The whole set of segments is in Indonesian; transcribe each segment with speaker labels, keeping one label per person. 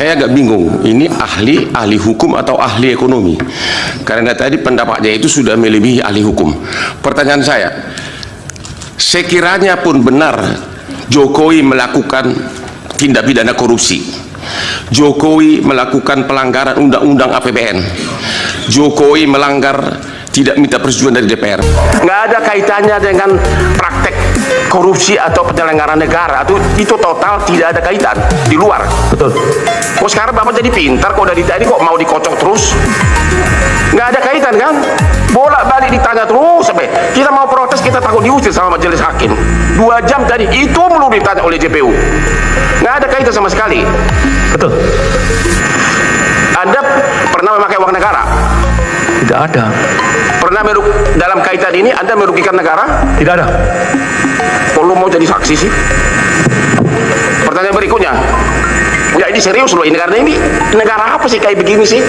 Speaker 1: Saya agak bingung, ini ahli hukum atau ahli ekonomi? Karena tadi pendapatnya itu sudah melebihi ahli hukum. Pertanyaan saya, sekiranya pun benar Jokowi melakukan tindak pidana korupsi, Jokowi melakukan pelanggaran undang-undang APBN, Jokowi melanggar tidak minta persetujuan dari DPR, nggak ada kaitannya dengan praktek korupsi atau penyelenggaraan negara, itu total tidak ada kaitan, di luar. Betul. Kok sekarang Bapak jadi pintar, kok dari tadi kok mau dikocok terus? Nggak ada kaitan kan? Bolak-balik ditanya terus sampai kita mau protes, kita takut diusir sama majelis hakim. 2 jam tadi itu belum ditanya oleh JPU. Nggak ada kaitan sama sekali. Betul. Anda pernah memakai uang negara?
Speaker 2: Tidak ada.
Speaker 1: Pernah dalam kaitan ini Anda merugikan negara?
Speaker 2: Tidak ada.
Speaker 1: Kalau mau jadi saksi sih. Pertanyaan berikutnya, ya ini serius loh ini, karena ini negara apa sih kayak begini sih?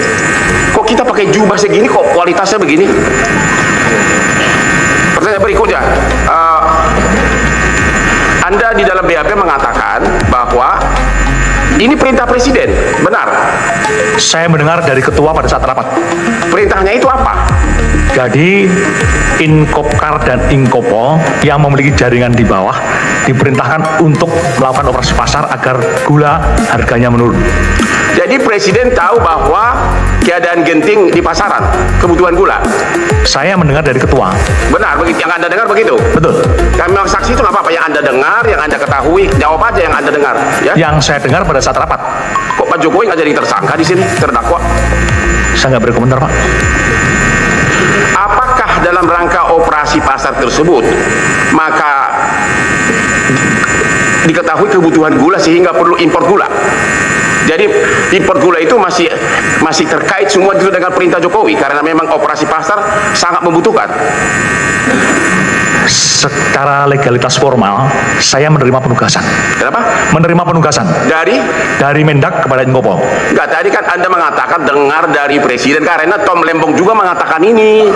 Speaker 1: Kok kita pakai jubah segini, kok kualitasnya begini? Pertanyaan berikutnya, Anda di dalam BAP mengatakan bahwa ini perintah presiden, benar?
Speaker 2: Saya mendengar dari ketua pada saat rapat.
Speaker 1: Perintahnya itu apa?
Speaker 2: Jadi Inkopkar dan Inkopo yang memiliki jaringan di bawah diperintahkan untuk melakukan operasi pasar agar gula harganya menurun.
Speaker 1: Jadi presiden tahu bahwa keadaan genting di pasaran, kebutuhan gula.
Speaker 2: Saya mendengar dari ketua.
Speaker 1: Benar, begitu yang Anda dengar begitu?
Speaker 2: Betul.
Speaker 1: Kami saksi itu nggak apa-apa, yang Anda dengar, yang Anda ketahui, jawab aja yang Anda dengar. Ya?
Speaker 2: Yang saya dengar pada saat rapat.
Speaker 1: Kok Pak Jokowi nggak jadi tersangka di sini, terdakwa?
Speaker 2: Saya nggak berkomentar, Pak.
Speaker 1: Apakah dalam rangka operasi pasar tersebut maka diketahui kebutuhan gula sehingga perlu impor gula? Jadi impor gula itu masih terkait semua itu dengan perintah Jokowi karena memang operasi pasar sangat membutuhkan.
Speaker 2: Secara legalitas formal, saya menerima penugasan.
Speaker 1: Kenapa?
Speaker 2: Menerima penugasan. Dari Mendak kepada Inkopo.
Speaker 1: Enggak, tadi kan Anda mengatakan dengar dari Presiden karena Tom Lembong juga mengatakan ini.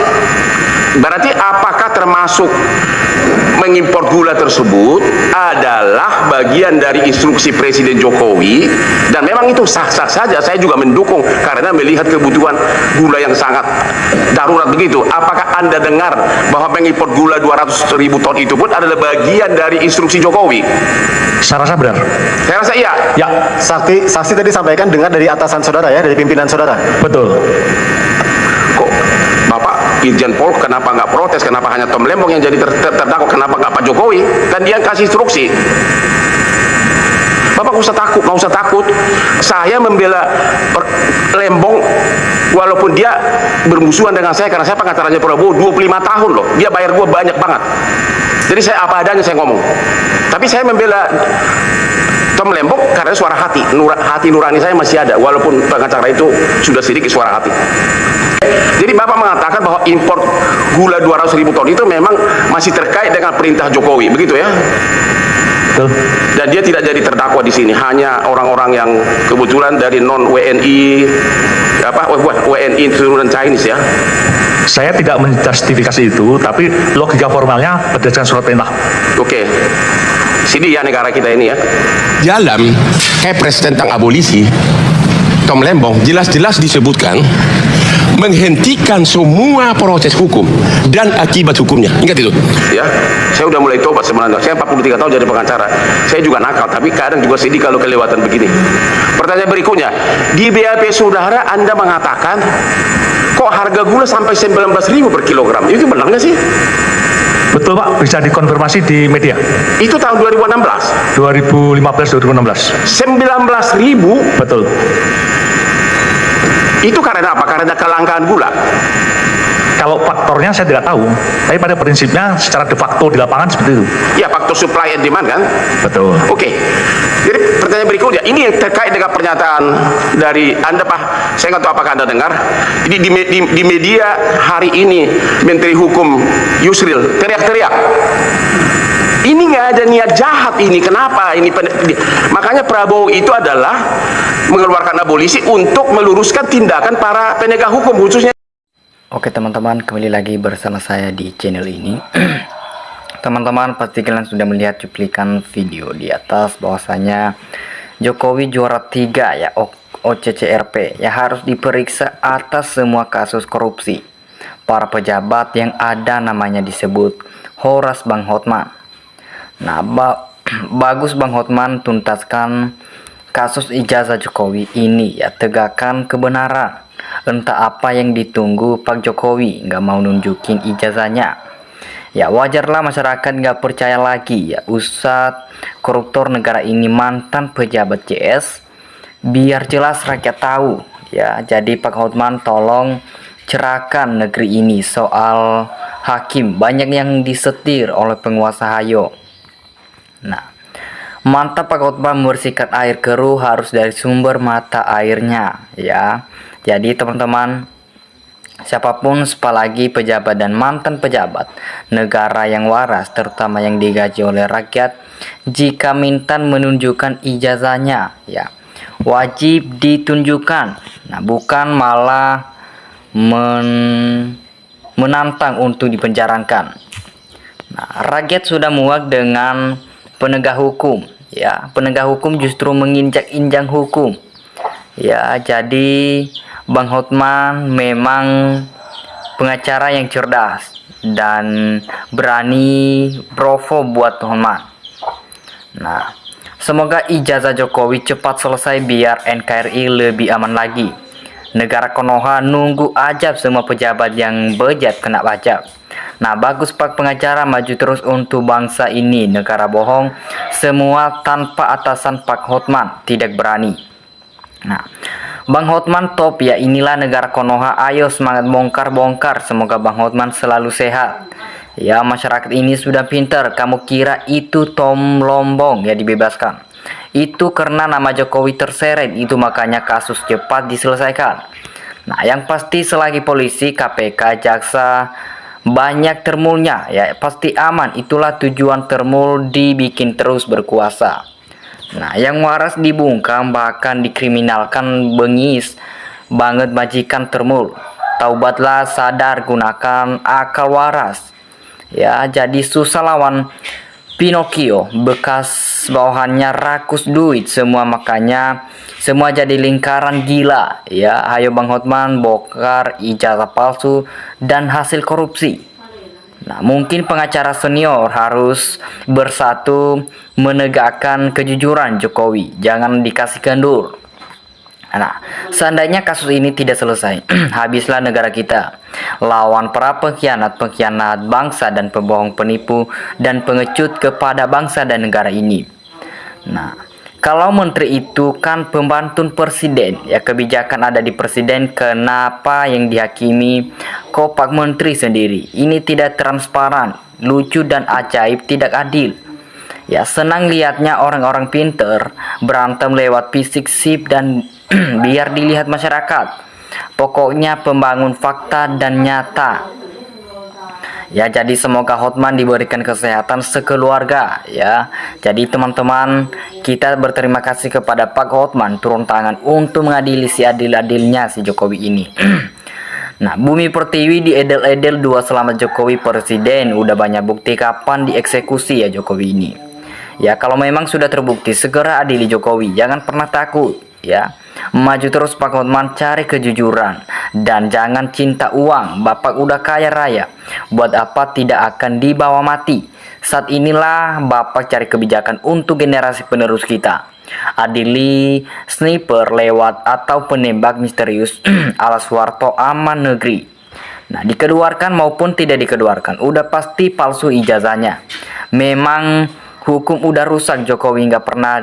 Speaker 1: Berarti apakah termasuk mengimpor gula tersebut adalah bagian dari instruksi Presiden Jokowi, dan memang itu sah-sah saja, saya juga mendukung karena melihat kebutuhan gula yang sangat darurat begitu. Apakah Anda dengar bahwa mengimpor gula 200.000 ton itu pun adalah bagian dari instruksi Jokowi?
Speaker 2: Saya rasa benar.
Speaker 1: Saya rasa iya.
Speaker 2: Ya,
Speaker 3: saksi tadi sampaikan dengar dari atasan saudara ya, dari pimpinan saudara.
Speaker 2: betul.
Speaker 1: Kok Bapak Irjen Pol kenapa nggak protes? Kenapa hanya Tom Lembong yang jadi terdakwa? Kenapa nggak Pak Jokowi? Kan dia yang kasih instruksi. Bapak nggak usah takut. Saya membela Lembong walaupun dia bermusuhan dengan saya karena saya pengacaranya Prabowo 25 tahun loh. Dia bayar gua banyak banget. Jadi saya apa adanya saya ngomong. Tapi saya membela Tom Lembong karena suara hati, hati nurani saya masih ada walaupun pengacara itu sudah sedikit suara hati. Jadi Bapak mengatakan bahwa impor gula 200.000 ton itu memang masih terkait dengan perintah Jokowi, begitu ya?
Speaker 2: Betul.
Speaker 1: Dan dia tidak jadi terdakwa di sini, hanya orang-orang yang kebetulan dari non WNI, WNI turunan Chinese ya.
Speaker 2: Saya tidak menjustifikasi itu, tapi logika formalnya berdasarkan surat perintah.
Speaker 1: Oke. Sini ya negara kita ini ya. Dalam Kepres tentang abolisi, Tom Lembong jelas-jelas disebutkan menghentikan semua proses hukum dan akibat hukumnya. Ingat itu? Ya, saya udah mulai tobat sebenarnya. Saya 43 tahun jadi pengacara. Saya juga nakal, tapi kadang juga sedih kalau kelewatan begini. Pertanyaan berikutnya, di BAP saudara Anda mengatakan kok harga gula sampai 19.000 per kilogram. Itu benar nggak sih?
Speaker 2: Betul, Pak, bisa dikonfirmasi di media.
Speaker 1: Itu tahun 2016.
Speaker 2: 2015-2016.
Speaker 1: 19.000.
Speaker 2: Betul.
Speaker 1: Itu karena apa? Karena kelangkaan gula.
Speaker 2: Kalau faktornya saya tidak tahu, tapi pada prinsipnya secara de facto di lapangan seperti itu.
Speaker 1: Ya, faktor supply and demand kan?
Speaker 2: Betul.
Speaker 1: Oke. Jadi pertanyaan berikutnya, ini yang terkait dengan pernyataan dari Anda, Pak. Saya nggak tahu apakah Anda dengar. Jadi di media hari ini Menteri Hukum Yusril teriak-teriak. Ini nggak ada niat jahat ini. Kenapa? Makanya Prabowo itu adalah mengeluarkan abolisi untuk meluruskan tindakan para penegak hukum khususnya.
Speaker 4: Oke teman-teman, kembali lagi bersama saya di channel ini. Teman-teman, pasti kalian sudah melihat cuplikan video di atas bahwasanya Jokowi juara 3 ya OCCRP yang harus diperiksa atas semua kasus korupsi. Para pejabat yang ada namanya disebut Horas Bang Hotman. Nah, bagus Bang Hotman tuntaskan kasus ijazah Jokowi ini ya, tegakkan kebenaran. Entah apa yang ditunggu Pak Jokowi nggak mau nunjukin ijazahnya. Ya wajarlah masyarakat nggak percaya lagi ya Ustadz koruptor negara ini mantan pejabat JS. Biar jelas rakyat tahu ya. Jadi Pak Hotman tolong cerahkan negeri ini soal hakim banyak yang disetir oleh penguasa hayo. Nah, mantap Pak Hotman membersihkan air keruh harus dari sumber mata airnya ya. Jadi teman-teman, siapapun apalagi pejabat dan mantan pejabat negara yang waras terutama yang digaji oleh rakyat, jika minta menunjukkan ijazahnya ya wajib ditunjukkan. Nah, bukan malah menantang untuk dipenjarakan. Nah, rakyat sudah muak dengan penegak hukum ya. Penegak hukum justru menginjak-injak hukum ya. Jadi Bang Hotman memang pengacara yang cerdas dan berani provo buat Hotman. Nah, semoga ijazah Jokowi cepat selesai biar NKRI lebih aman lagi. Negara Konoha nunggu ajab semua pejabat yang bejat kena pajak. Nah, bagus Pak pengacara maju terus untuk bangsa ini. Negara bohong semua tanpa atasan Pak Hotman tidak berani. Nah, Bang Hotman top ya, inilah negara Konoha. Ayo semangat bongkar-bongkar. Semoga Bang Hotman selalu sehat. Ya, masyarakat ini sudah pintar. Kamu kira itu Tom Lombong ya dibebaskan? Itu karena nama Jokowi terseret. Itu makanya kasus cepat diselesaikan. Nah, yang pasti selagi polisi, KPK, jaksa banyak termulnya ya pasti aman. Itulah tujuan termul dibikin terus berkuasa. Nah, yang waras dibungkam bahkan dikriminalkan, bengis banget majikan termul. Taubatlah, sadar, gunakan akal waras. Ya, jadi susah lawan Pinocchio, bekas bawahannya rakus duit semua, makanya semua jadi lingkaran gila. Ya, ayo Bang Hotman bongkar ijazah palsu dan hasil korupsi. Nah, mungkin pengacara senior harus bersatu menegakkan kejujuran Jokowi. Jangan dikasih kendur. Nah, seandainya kasus ini tidak selesai, habislah negara kita. Lawan para pengkhianat bangsa dan pembohong, penipu, dan pengecut kepada bangsa dan negara ini. Nah, kalau menteri itu kan pembantu presiden, ya kebijakan ada di presiden, kenapa yang dihakimi kopak menteri sendiri? Ini tidak transparan, lucu dan ajaib, tidak adil. Ya, senang lihatnya orang-orang pinter berantem lewat fisik sip dan biar dilihat masyarakat. Pokoknya pembangun fakta dan nyata. Ya, jadi semoga Hotman diberikan kesehatan sekeluarga ya. Jadi teman-teman, kita berterima kasih kepada Pak Hotman turun tangan untuk mengadili si adil-adilnya si Jokowi ini. Nah, Bumi Pertiwi di edel-edel 2 selamat Jokowi presiden. Udah banyak bukti kapan dieksekusi ya Jokowi ini. Ya, kalau memang sudah terbukti segera adili Jokowi. Jangan pernah takut ya. Maju terus Pak Hotman, cari kejujuran dan jangan cinta uang. Bapak udah kaya raya, buat apa tidak akan dibawa mati. Saat inilah Bapak cari kebijakan untuk generasi penerus kita. Adili sniper lewat atau penembak misterius ala Soeharto aman negeri. Nah, dikeluarkan maupun tidak dikeluarkan, udah pasti palsu ijazahnya. Memang hukum udah rusak. Jokowi nggak pernah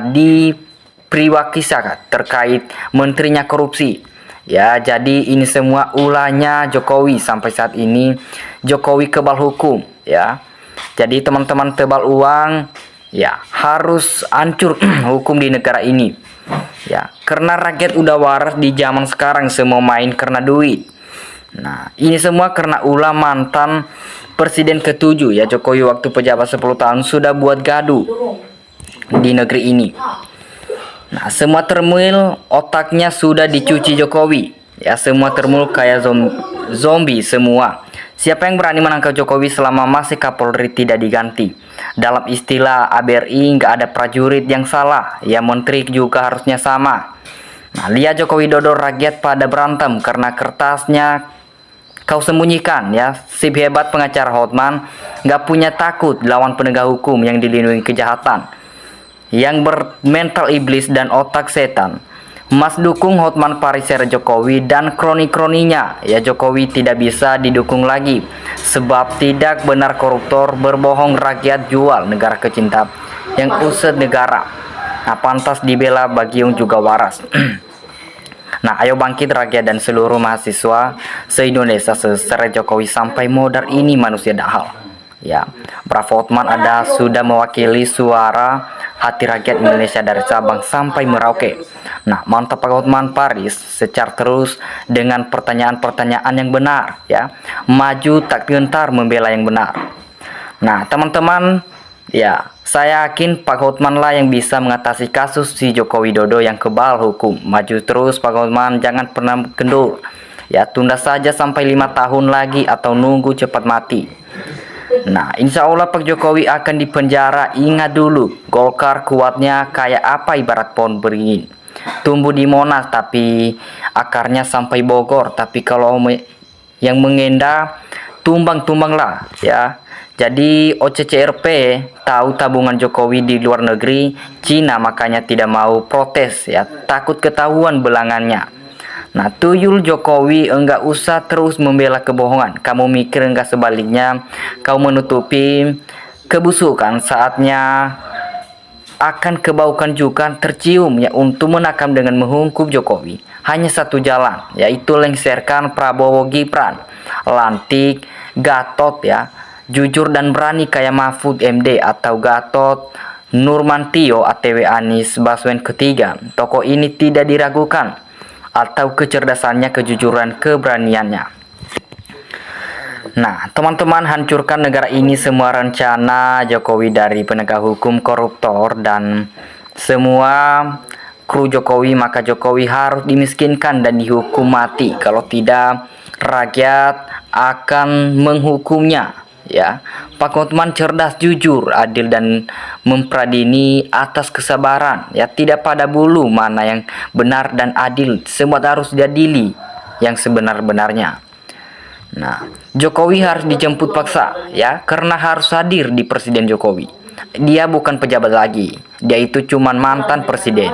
Speaker 4: priwakisah terkait menterinya korupsi. Ya, jadi ini semua ulahnya Jokowi. Sampai saat ini Jokowi kebal hukum ya. Jadi teman-teman tebal uang ya, harus hancur hukum di negara ini. Ya, karena rakyat udah waras di zaman sekarang, semua main karena duit. Nah, ini semua karena ulah mantan presiden ke-7 ya Jokowi waktu pejabat 10 tahun sudah buat gaduh di negeri ini. Nah, semua termul otaknya sudah dicuci Jokowi. Ya, semua termul kayak zombie semua. Siapa yang berani menangkap Jokowi selama masih Kapolri tidak diganti? Dalam istilah ABRI nggak ada prajurit yang salah. Ya, menteri juga harusnya sama. Nah, lihat Joko Widodo rakyat pada berantem karena kertasnya kau sembunyikan ya. Sip hebat pengacara Hotman nggak punya takut lawan penegak hukum yang dilindungi kejahatan, yang bermental iblis dan otak setan. Mas dukung Hotman Paris era Jokowi dan kroni-kroninya. Ya, Jokowi tidak bisa didukung lagi sebab tidak benar koruptor, berbohong rakyat, jual negara kecinta yang usut negara. Nah, pantas dibela bagi yang juga waras. Nah, ayo bangkit rakyat dan seluruh mahasiswa se-Indonesia seseret Jokowi sampai modar ini manusia dahal. Ya, Bravo Hotman ada sudah mewakili suara hati rakyat Indonesia dari Sabang sampai Merauke. Nah, mantap Pak Hotman Paris secara terus dengan pertanyaan-pertanyaan yang benar ya. Maju tak gentar membela yang benar. Nah, teman-teman, ya, saya yakin Pak Hotman lah yang bisa mengatasi kasus si Joko Widodo yang kebal hukum. Maju terus Pak Hotman, jangan pernah kendor. Ya, tunda saja sampai 5 tahun lagi atau nunggu cepat mati. Nah, insya Allah Pak Jokowi akan dipenjara. Ingat dulu, Golkar kuatnya kayak apa ibarat pohon beringin. Tumbuh di Monas tapi akarnya sampai Bogor. Tapi kalau yang mengenda, tumbang-tumbanglah ya. Jadi OCCRP tahu tabungan Jokowi di luar negeri, Cina, makanya tidak mau protes ya, takut ketahuan belangannya. Nah, tuyul Jokowi enggak usah terus membela kebohongan. Kamu mikir enggak sebaliknya kau menutupi kebusukan, saatnya akan kebaukan juga tercium ya untuk menakam dengan menghukum Jokowi. Hanya satu jalan, yaitu lengserkan Prabowo Gibran. Lantik, Gatot ya, jujur dan berani kayak Mahfud MD atau Gatot Nurmantio ATW Anies Baswedan ketiga. Tokoh ini tidak diragukan atau kecerdasannya, kejujuran, keberaniannya. Nah, teman-teman, hancurkan negara ini semua rencana Jokowi dari penegak hukum koruptor dan semua kru Jokowi, maka Jokowi harus dimiskinkan dan dihukum mati. Kalau tidak, rakyat akan menghukumnya. Ya, Pak Hotman cerdas, jujur, adil dan mempradini atas kesabaran. Ya, tidak pada bulu mana yang benar dan adil, semua harus diadili yang sebenar-benarnya. Nah, Jokowi harus dijemput paksa ya, karena harus hadir di Presiden Jokowi. Dia bukan pejabat lagi, dia itu cuman mantan presiden.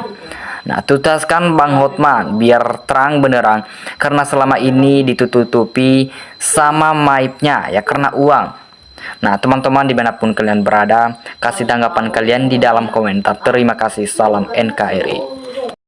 Speaker 4: Nah, tutaskan Bang Hotman biar terang benerang, karena selama ini ditutupi sama maibnya ya, karena uang. Nah, teman-teman dimanapun kalian berada, kasih tanggapan kalian di dalam komentar. Terima kasih, salam NKRI.